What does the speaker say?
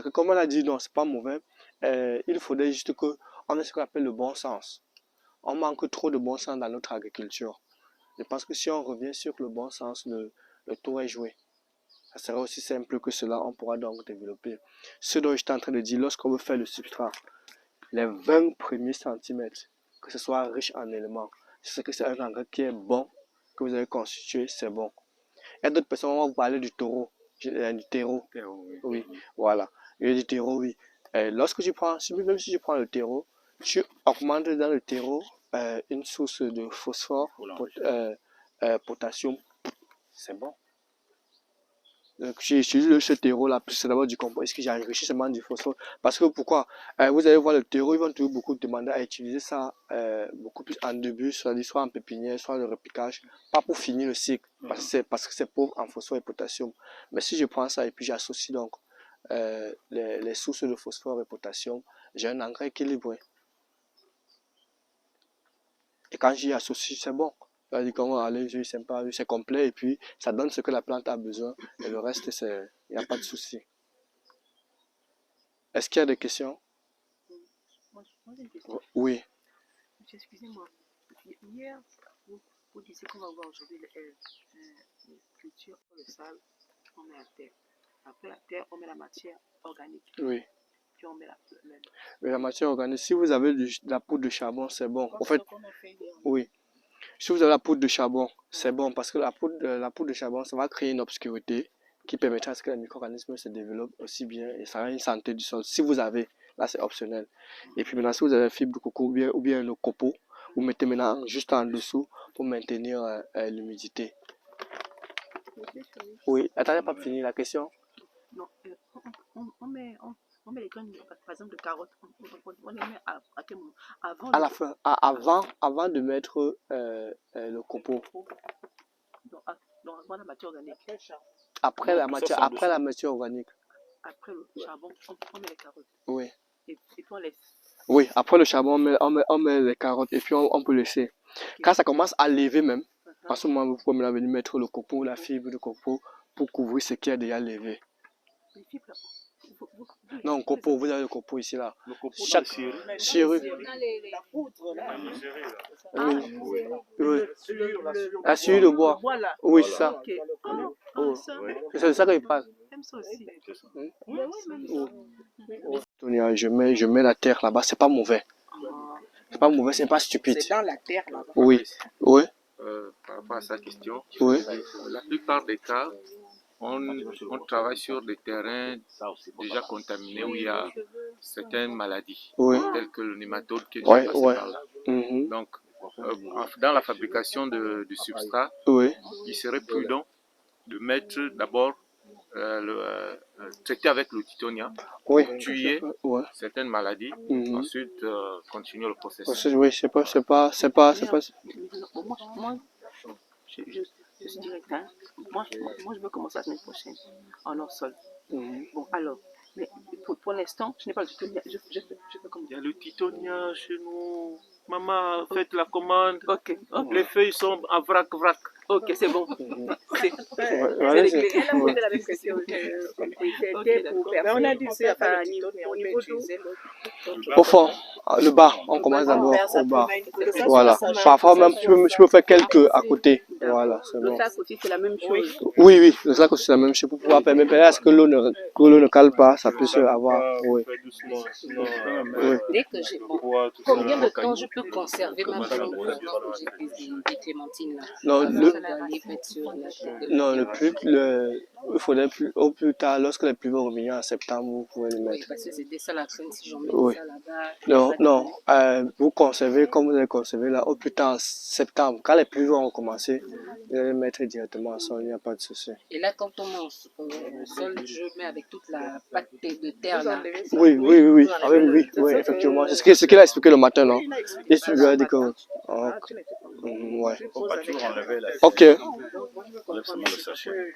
Parce que comme on a dit, non, c'est pas mauvais, il faudrait juste qu'on ait ce qu'on appelle le bon sens. On manque trop de bon sens dans notre agriculture. Je pense que si on revient sur le bon sens, le tour est joué. Ça sera aussi simple que cela, on pourra donc développer. Ce dont j'étais en train de dire, lorsqu'on veut faire le substrat, les 20 premiers centimètres, que ce soit riche en éléments, c'est que c'est un engrais qui est bon, que vous avez constitué, c'est bon. Il y a d'autres personnes, on va vous parler du taureau, du terreau. Oui, voilà. Et du terreau, oui. Lorsque tu prends, même si tu prends le terreau, tu augmentes dans le terreau une source de phosphore, potassium, c'est bon. Donc, j'ai utilisé ce terreau-là, c'est d'abord du compost. Est-ce que j'ai enrichi seulement du phosphore? Parce que pourquoi? Vous allez voir le terreau, ils vont toujours beaucoup demander à utiliser ça beaucoup plus en début, soit en pépinière, soit le repiquage, pas pour finir le cycle, parce que c'est pauvre en phosphore et potassium. Mais si je prends ça et puis j'associe donc les sources de phosphore et potassium, j'ai un engrais équilibré. Et quand j'y associe, c'est bon. C'est-à-dire comment aller, c'est sympa, c'est complet et puis ça donne ce que la plante a besoin et le reste, il n'y a pas de souci. Est-ce qu'il y a des questions? Moi j'ai une question. Oui. Excusez-moi. Hier, vous disiez qu'on va voir aujourd'hui les cultures pour le sable, on met la terre. Après la terre, on met la matière organique. Oui. Puis on met la matière organique, si vous avez de la poudre de charbon, c'est bon. En fait, oui. Si vous avez la poudre de charbon, c'est bon parce que la poudre de charbon, ça va créer une obscurité qui permettra à ce que les micro-organismes se développent aussi bien et ça a une santé du sol. Si vous avez, là c'est optionnel. Et puis maintenant, si vous avez la fibre de coco ou bien le copeau, vous mettez maintenant juste en dessous pour maintenir l'humidité. Oui, attendez, pas fini la question. Non, on met les graines, par exemple, de carottes, on les met à quel moment? À la fin, avant de mettre le copeau. Donc avant la matière organique. Après la matière organique. Après le charbon, on met les carottes. Oui. Et puis on laisse. Oui, après le charbon, on met les carottes et puis on peut laisser. Okay. Quand ça commence à lever même, à ce moment, vous pouvez venir mettre le copeau, la fibre de copeau pour couvrir ce qui a déjà levé. Les fibres là. Non, copeau, vous avez le copeau ici là. Le copeau chaque chéru. La poudre là. La sciure de bois. Oui, c'est ça. Okay. C'est ça qu'il parle. J'aime ça aussi. Je mets la terre là-bas, c'est pas mauvais. C'est pas mauvais, c'est pas stupide. C'est dans la terre là-bas. Oui. Oui. Par rapport à sa question, oui. La plupart des cas, on travaille sur des terrains déjà contaminés où il y a certaines maladies, telles que le nématode qui est déjà passé par là. Donc, dans la fabrication du substrat, il serait prudent de mettre d'abord traiter avec le titonia, tuer certaines maladies, ensuite continuer le processus. Oui, c'est pas. Moi, je suis direct, hein. Moi, je veux commencer la semaine prochaine en hors-sol. Bon, alors, mais pour l'instant, je n'ai pas le titonia. Je fais comment? Il y a le titonia chez nous. Maman, faites la commande. Ok. Les feuilles sont à vrac. Ok, c'est bon. Elle a posé la même question. Mais on a dit c'est au niveau d'où? Au fond, le bas, on commence d'abord au bas. Voilà. Parfois même, je peux faire quelques à côté. Voilà, c'est bon. Le sac aussi, c'est la même chose. Oui, le sac aussi, c'est la même chose pour pouvoir permettre à ce que l'eau ne cale pas, ça puisse avoir. Oui. Dès que j'ai combien de temps je peux conserver ma plante quand j'ai des clémentines là? Non, il faudrait au plus tard, lorsque les pluies vont revenir en septembre, vous pouvez les mettre. Oui, parce que c'était ça la crainte si j'en mets ça là-bas. Non, vous conservez comme vous avez conservé là, au plus tard en septembre. Quand les pluies vont recommencer, vous allez les mettre directement en sol, il n'y a pas de souci. Et là, quand on mange au sol, je mets avec toute la pâte de terre là. Oui, effectivement. C'est ce qu'il a expliqué le matin, non? Il a dit que. Ouais. Faut pas toujours enlever la. Ok. Enlève seulement le sachet.